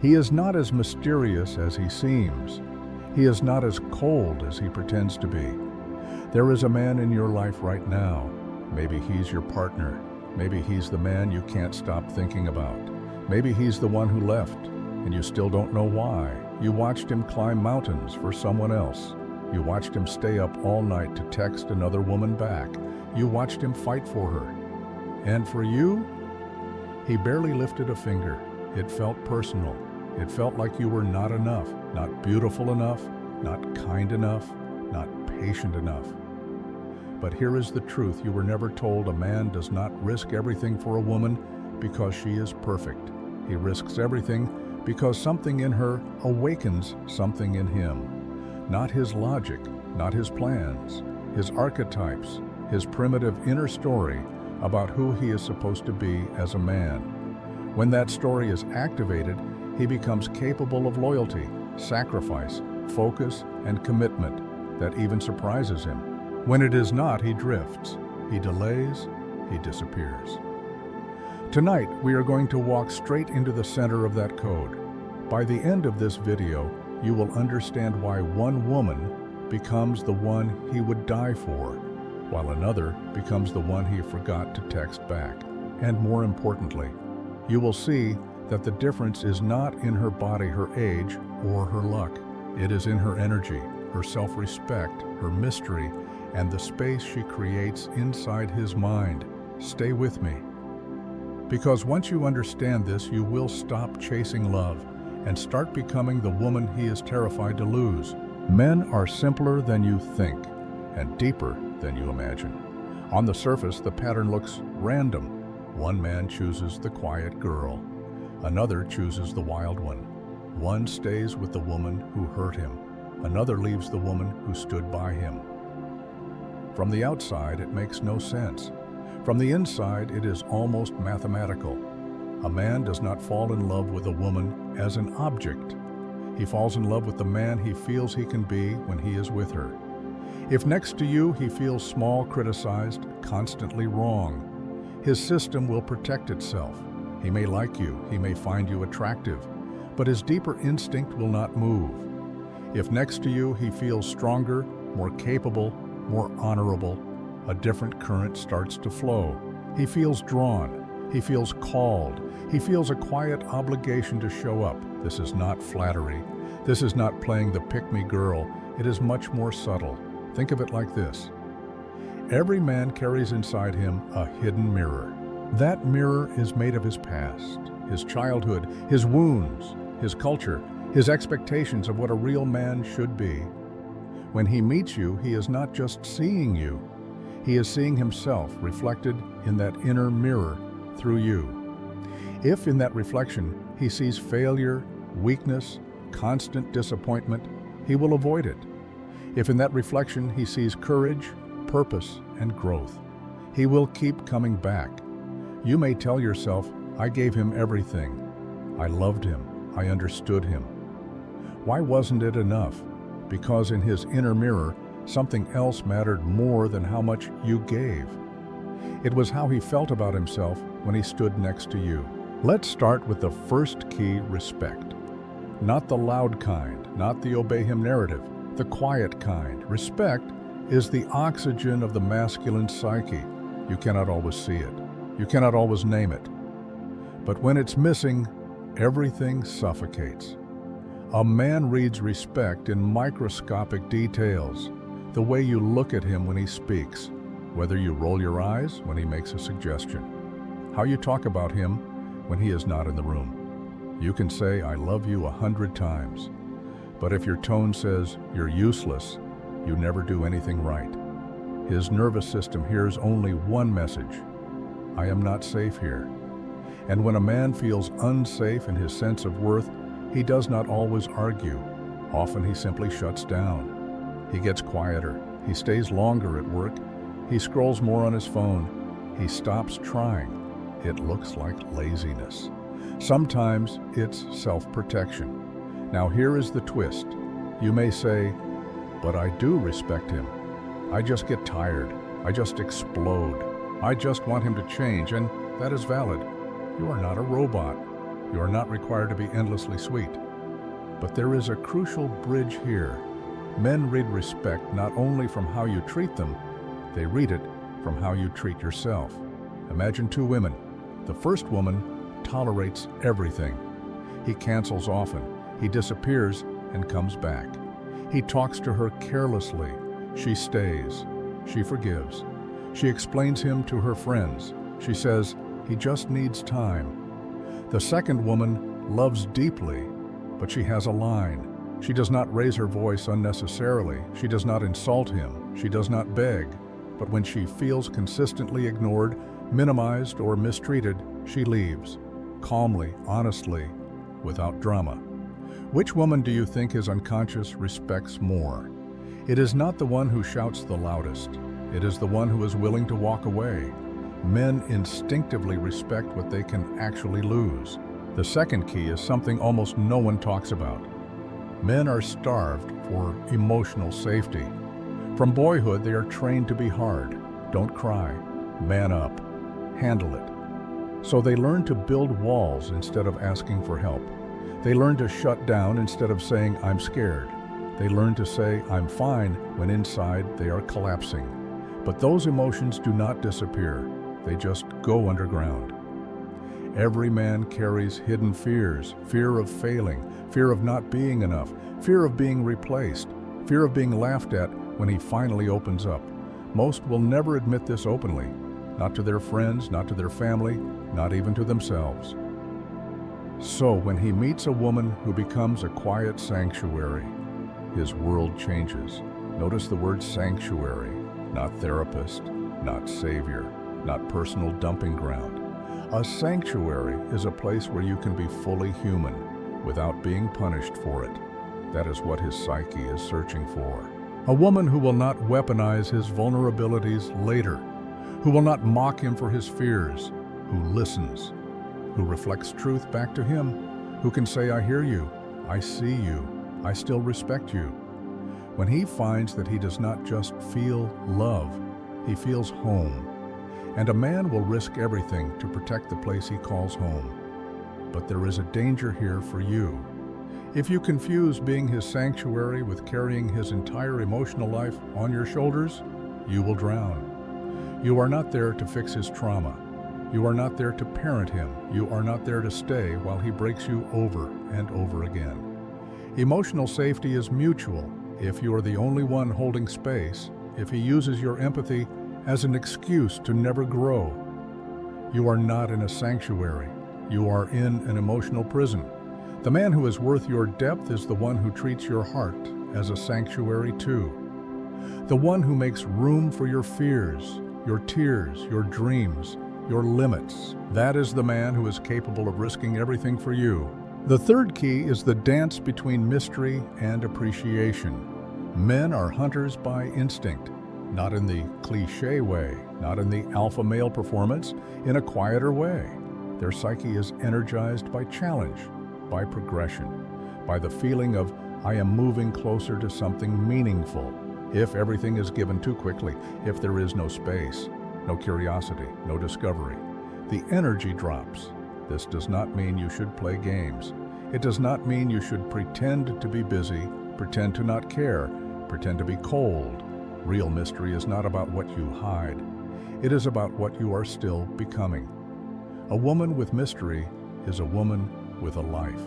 He is not as mysterious as he seems. He is not as cold as he pretends to be. There is a man in your life right now. Maybe he's your partner. Maybe he's the man you can't stop thinking about. Maybe he's the one who left, and you still don't know why. You watched him climb mountains for someone else. You watched him stay up all night to text another woman back. You watched him fight for her. And for you, he barely lifted a finger. It felt personal. It felt like you were not enough, not beautiful enough, not kind enough, not patient enough. But here is the truth. You were never told a man does not risk everything for a woman because she is perfect. He risks everything because something in her awakens something in him. Not his logic, not his plans, his archetypes, his primitive inner story about who he is supposed to be as a man. When that story is activated, he becomes capable of loyalty, sacrifice, focus, and commitment that even surprises him. When it is not, he drifts, he delays, he disappears. Tonight, we are going to walk straight into the center of that code. By the end of this video, you will understand why one woman becomes the one he would die for, while another becomes the one he forgot to text back. And more importantly, you will see that the difference is not in her body, her age, or her luck. It is in her energy, her self-respect, her mystery, and the space she creates inside his mind. Stay with me. Because once you understand this, you will stop chasing love and start becoming the woman he is terrified to lose. Men are simpler than you think and deeper than you imagine. On the surface, the pattern looks random. One man chooses the quiet girl. Another chooses the wild one. One stays with the woman who hurt him. Another leaves the woman who stood by him. From the outside, it makes no sense. From the inside, it is almost mathematical. A man does not fall in love with a woman as an object. He falls in love with the man he feels he can be when he is with her. If next to you he feels small, criticized, constantly wrong, his system will protect itself. He may like you, he may find you attractive, but his deeper instinct will not move. If next to you he feels stronger, more capable, more honorable, a different current starts to flow. He feels drawn. He feels called. He feels a quiet obligation to show up. This is not flattery. This is not playing the pick-me girl. It is much more subtle. Think of it like this. Every man carries inside him a hidden mirror. That mirror is made of his past, his childhood, his wounds, his culture, his expectations of what a real man should be. When he meets you, he is not just seeing you. He is seeing himself reflected in that inner mirror through you. If in that reflection he sees failure, weakness, constant disappointment, he will avoid it. If in that reflection he sees courage, purpose, and growth, he will keep coming back. You may tell yourself, I gave him everything. I loved him. I understood him. Why wasn't it enough? Because in his inner mirror, something else mattered more than how much you gave. It was how he felt about himself when he stood next to you. Let's start with the first key, respect. Not the loud kind, not the obey him narrative, the quiet kind. Respect is the oxygen of the masculine psyche. You cannot always see it. You cannot always name it. But when it's missing, everything suffocates. A man reads respect in microscopic details. The way you look at him when he speaks, whether you roll your eyes when he makes a suggestion, how you talk about him when he is not in the room. You can say, I love you 100 times, but if your tone says you're useless, you never do anything right. His nervous system hears only one message: I am not safe here. And when a man feels unsafe in his sense of worth, he does not always argue. Often he simply shuts down. He gets quieter. He stays longer at work. He scrolls more on his phone. He stops trying. It looks like laziness. Sometimes it's self-protection. Now here is the twist. You may say, but I do respect him. I just get tired. I just explode. I just want him to change, and that is valid. You are not a robot. You are not required to be endlessly sweet. But there is a crucial bridge here. Men read respect not only from how you treat them, they read it from how you treat yourself. Imagine two women. The first woman tolerates everything. He cancels often. He disappears and comes back. He talks to her carelessly. She stays. She forgives. She explains him to her friends. She says, he just needs time. The second woman loves deeply, but she has a line. She does not raise her voice unnecessarily. She does not insult him. She does not beg. But when she feels consistently ignored, minimized, or mistreated, she leaves, calmly, honestly, without drama. Which woman do you think his unconscious respects more? It is not the one who shouts the loudest. It is the one who is willing to walk away. Men instinctively respect what they can actually lose. The second key is something almost no one talks about. Men are starved for emotional safety. From boyhood, they are trained to be hard. Don't cry. Man up. Handle it. So they learn to build walls instead of asking for help. They learn to shut down instead of saying, I'm scared. They learn to say, I'm fine, when inside they are collapsing. But those emotions do not disappear. They just go underground. Every man carries hidden fears, fear of failing, fear of not being enough, fear of being replaced, fear of being laughed at when he finally opens up. Most will never admit this openly, not to their friends, not to their family, not even to themselves. So when he meets a woman who becomes a quiet sanctuary, his world changes. Notice the word sanctuary, not therapist, not savior, not personal dumping ground. A sanctuary is a place where you can be fully human without being punished for it. That is what his psyche is searching for. A woman who will not weaponize his vulnerabilities later, who will not mock him for his fears, who listens, who reflects truth back to him, who can say, I hear you, I see you, I still respect you. When he finds that he does not just feel love, he feels home. And a man will risk everything to protect the place he calls home. But there is a danger here for you. If you confuse being his sanctuary with carrying his entire emotional life on your shoulders, you will drown. You are not there to fix his trauma. You are not there to parent him. You are not there to stay while he breaks you over and over again. Emotional safety is mutual. If you are the only one holding space, if he uses your empathy as an excuse to never grow, you are not in a sanctuary. You are in an emotional prison. The man who is worth your depth is the one who treats your heart as a sanctuary too. The one who makes room for your fears, your tears, your dreams, your limits. That is the man who is capable of risking everything for you. The third key is the dance between mystery and appreciation. Men are hunters by instinct, not in the cliché way, not in the alpha male performance, in a quieter way. Their psyche is energized by challenge, by progression, by the feeling of, I am moving closer to something meaningful. If everything is given too quickly, if there is no space, no curiosity, no discovery, the energy drops. This does not mean you should play games. It does not mean you should pretend to be busy, pretend to not care, pretend to be cold. Real mystery is not about what you hide. It is about what you are still becoming. A woman with mystery is a woman with a life.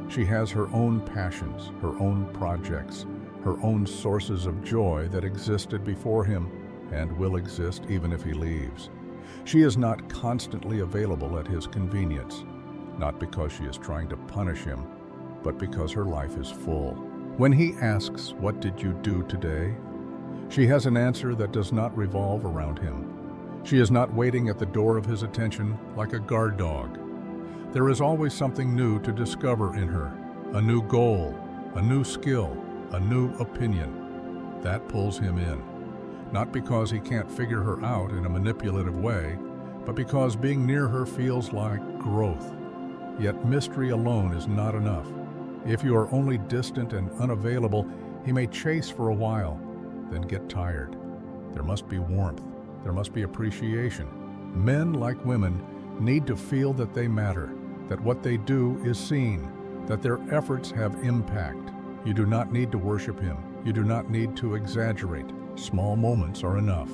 She has her own passions, her own projects, her own sources of joy that existed before him and will exist even if he leaves. She is not constantly available at his convenience, not because she is trying to punish him, but because her life is full. When he asks, what did you do today? She has an answer that does not revolve around him. She is not waiting at the door of his attention like a guard dog. There is always something new to discover in her, a new goal, a new skill, a new opinion. That pulls him in. Not because he can't figure her out in a manipulative way, but because being near her feels like growth. Yet mystery alone is not enough. If you are only distant and unavailable, he may chase for a while, then get tired. There must be warmth. There must be appreciation. Men, like women, need to feel that they matter, that what they do is seen, that their efforts have impact. You do not need to worship him. You do not need to exaggerate. Small moments are enough.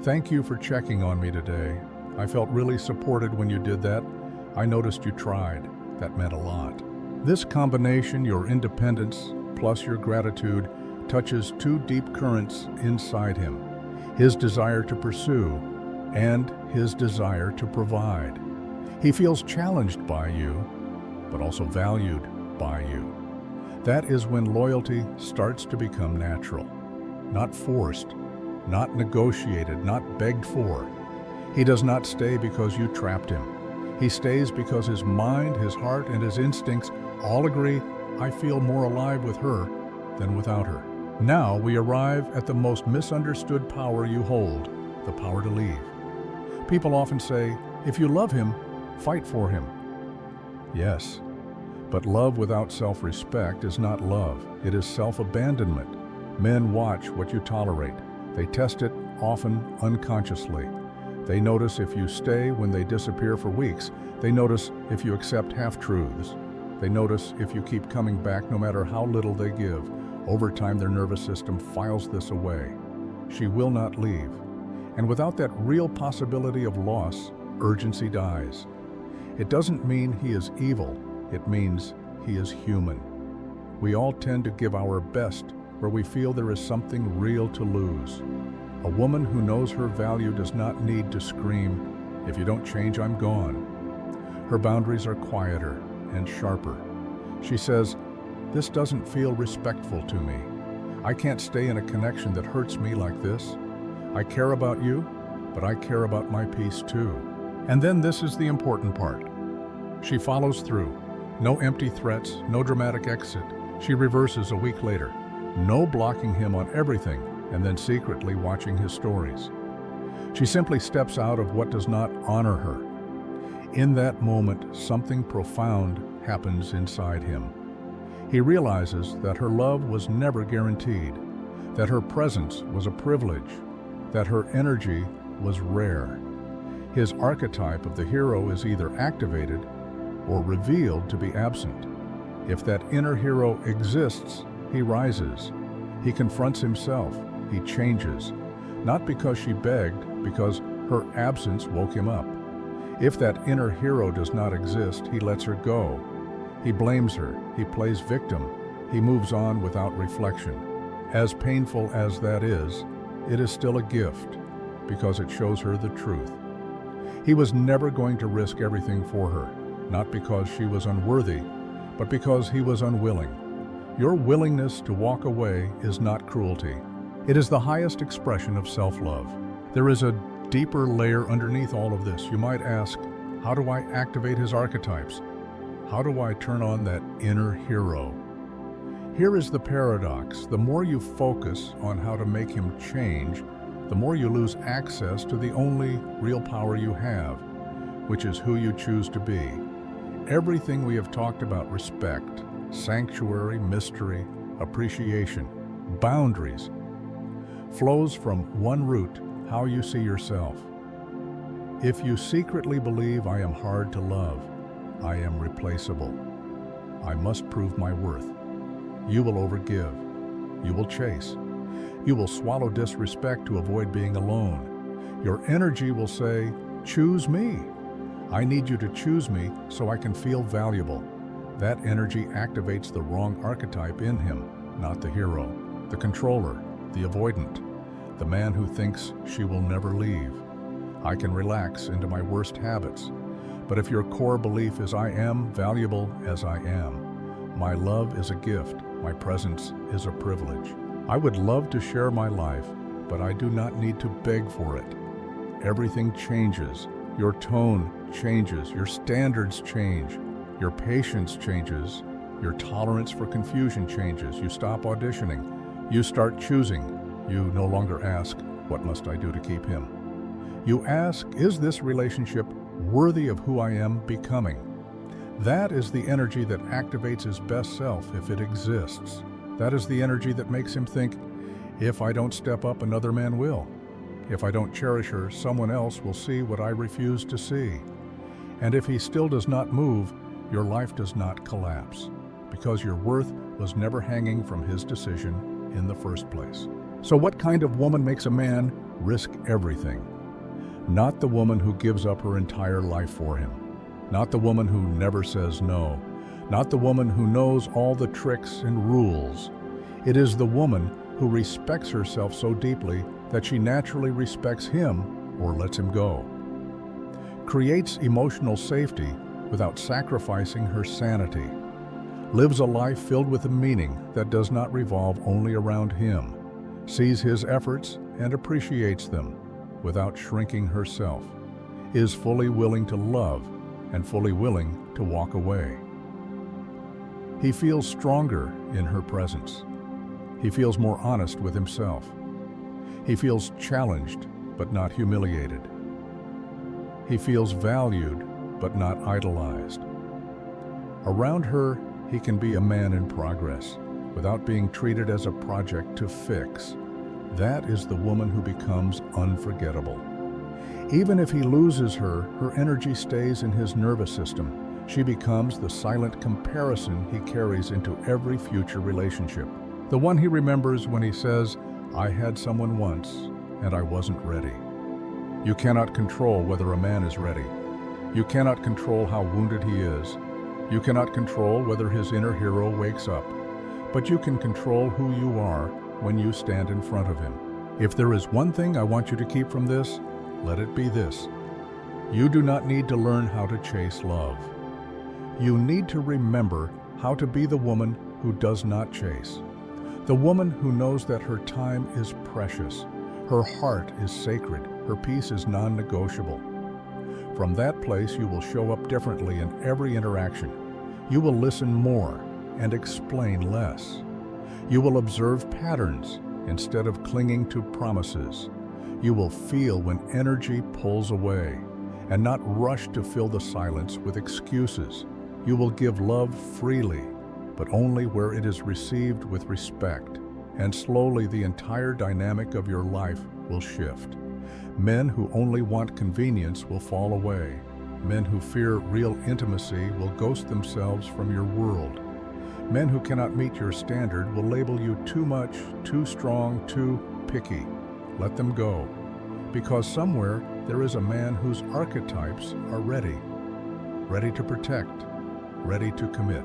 Thank you for checking on me today. I felt really supported when you did that. I noticed you tried. That meant a lot. This combination, your independence plus your gratitude, touches two deep currents inside him: his desire to pursue and his desire to provide. He feels challenged by you, but also valued by you. That is when loyalty starts to become natural, not forced, not negotiated, not begged for. He does not stay because you trapped him. He stays because his mind, his heart, and his instincts all agree, I feel more alive with her than without her. Now we arrive at the most misunderstood power you hold, the power to leave. People often say, if you love him, fight for him. Yes, but love without self-respect is not love. It is self-abandonment. Men watch what you tolerate. They test it, often unconsciously. They notice if you stay when they disappear for weeks. They notice if you accept half-truths. They notice if you keep coming back no matter how little they give. Over time, their nervous system files this away. She will not leave. And without that real possibility of loss, urgency dies. It doesn't mean he is evil. It means he is human. We all tend to give our best where we feel there is something real to lose. A woman who knows her value does not need to scream, if you don't change, I'm gone. Her boundaries are quieter and sharper. She says, this doesn't feel respectful to me. I can't stay in a connection that hurts me like this. I care about you, but I care about my peace too. And then this is the important part. She follows through. No empty threats, no dramatic exit. She reverses a week later. No blocking him on everything and then secretly watching his stories. She simply steps out of what does not honor her. In that moment, something profound happens inside him. He realizes that her love was never guaranteed, that her presence was a privilege, that her energy was rare. His archetype of the hero is either activated or revealed to be absent. If that inner hero exists, he rises. He confronts himself. He changes. Not because she begged, because her absence woke him up. If that inner hero does not exist, he lets her go. He blames her. He plays victim. He moves on without reflection. As painful as that is, it is still a gift because it shows her the truth. He was never going to risk everything for her, not because she was unworthy, but because he was unwilling. Your willingness to walk away is not cruelty. It is the highest expression of self-love. There is a deeper layer underneath all of this. You might ask, how do I activate his archetypes? How do I turn on that inner hero? Here is the paradox. The more you focus on how to make him change, the more you lose access to the only real power you have, which is who you choose to be. Everything we have talked about, respect, sanctuary, mystery, appreciation, boundaries, flows from one root: how you see yourself. If you secretly believe I am hard to love, I am replaceable, I must prove my worth, you will overgive, you will chase, you will swallow disrespect to avoid being alone. Your energy will say, choose me. I need you to choose me so I can feel valuable. That energy activates the wrong archetype in him, not the hero, the controller, the avoidant, the man who thinks she will never leave. I can relax into my worst habits. But if your core belief is I am valuable as I am, my love is a gift, my presence is a privilege. I would love to share my life, but I do not need to beg for it. Everything changes. Your tone changes, your standards change, your patience changes, your tolerance for confusion changes. You stop auditioning. You start choosing. You no longer ask, what must I do to keep him? You ask, is this relationship worthy of who I am becoming? That is the energy that activates his best self if it exists. That is the energy that makes him think, if I don't step up, another man will. If I don't cherish her, someone else will see what I refuse to see. And if he still does not move, your life does not collapse, because your worth was never hanging from his decision in the first place. So what kind of woman makes a man risk everything? Not the woman who gives up her entire life for him. Not the woman who never says no. Not the woman who knows all the tricks and rules. It is the woman who respects herself so deeply that she naturally respects him or lets him go. Creates emotional safety without sacrificing her sanity. Lives a life filled with a meaning that does not revolve only around him. Sees his efforts and appreciates them without shrinking herself. Is fully willing to love and fully willing to walk away. He feels stronger in her presence. He feels more honest with himself. He feels challenged but not humiliated. He feels valued but not idolized. Around her, he can be a man in progress without being treated as a project to fix. That is the woman who becomes unforgettable. Even if he loses her, her energy stays in his nervous system. She becomes the silent comparison he carries into every future relationship. The one he remembers when he says, "I had someone once and I wasn't ready." You cannot control whether a man is ready. You cannot control how wounded he is. You cannot control whether his inner hero wakes up. But you can control who you are when you stand in front of him. If there is one thing I want you to keep from this, let it be this. You do not need to learn how to chase love. You need to remember how to be the woman who does not chase. The woman who knows that her time is precious, her heart is sacred, her peace is non-negotiable. From that place, you will show up differently in every interaction. You will listen more and explain less. You will observe patterns instead of clinging to promises. You will feel when energy pulls away and not rush to fill the silence with excuses. You will give love freely, but only where it is received with respect, and slowly the entire dynamic of your life will shift. Men who only want convenience will fall away. Men who fear real intimacy will ghost themselves from your world. Men who cannot meet your standard will label you too much, too strong, too picky. Let them go, because somewhere there is a man whose archetypes are ready. Ready to protect, ready to commit,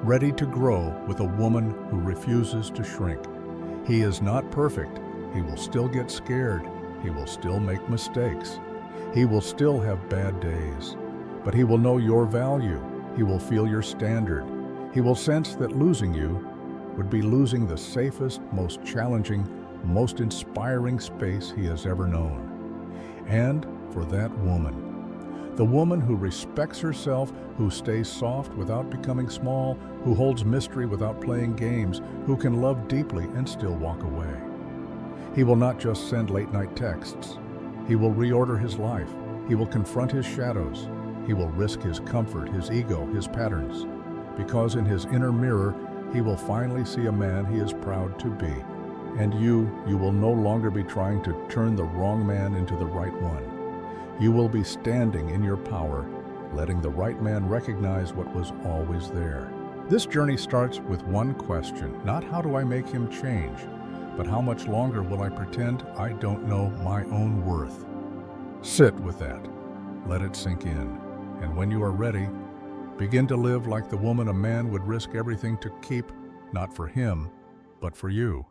ready to grow with a woman who refuses to shrink. He is not perfect. He will still get scared. He will still make mistakes. He will still have bad days. But he will know your value. He will feel your standard. He will sense that losing you would be losing the safest, most challenging, most inspiring space he has ever known. And for that woman, the woman who respects herself, who stays soft without becoming small, who holds mystery without playing games, who can love deeply and still walk away. He will not just send late-night texts. He will reorder his life. He will confront his shadows. He will risk his comfort, his ego, his patterns. Because in his inner mirror, he will finally see a man he is proud to be. And you will no longer be trying to turn the wrong man into the right one. You will be standing in your power, letting the right man recognize what was always there. This journey starts with one question, not how do I make him change, but how much longer will I pretend I don't know my own worth? Sit with that. Let it sink in. And when you are ready, begin to live like the woman a man would risk everything to keep, not for him, but for you.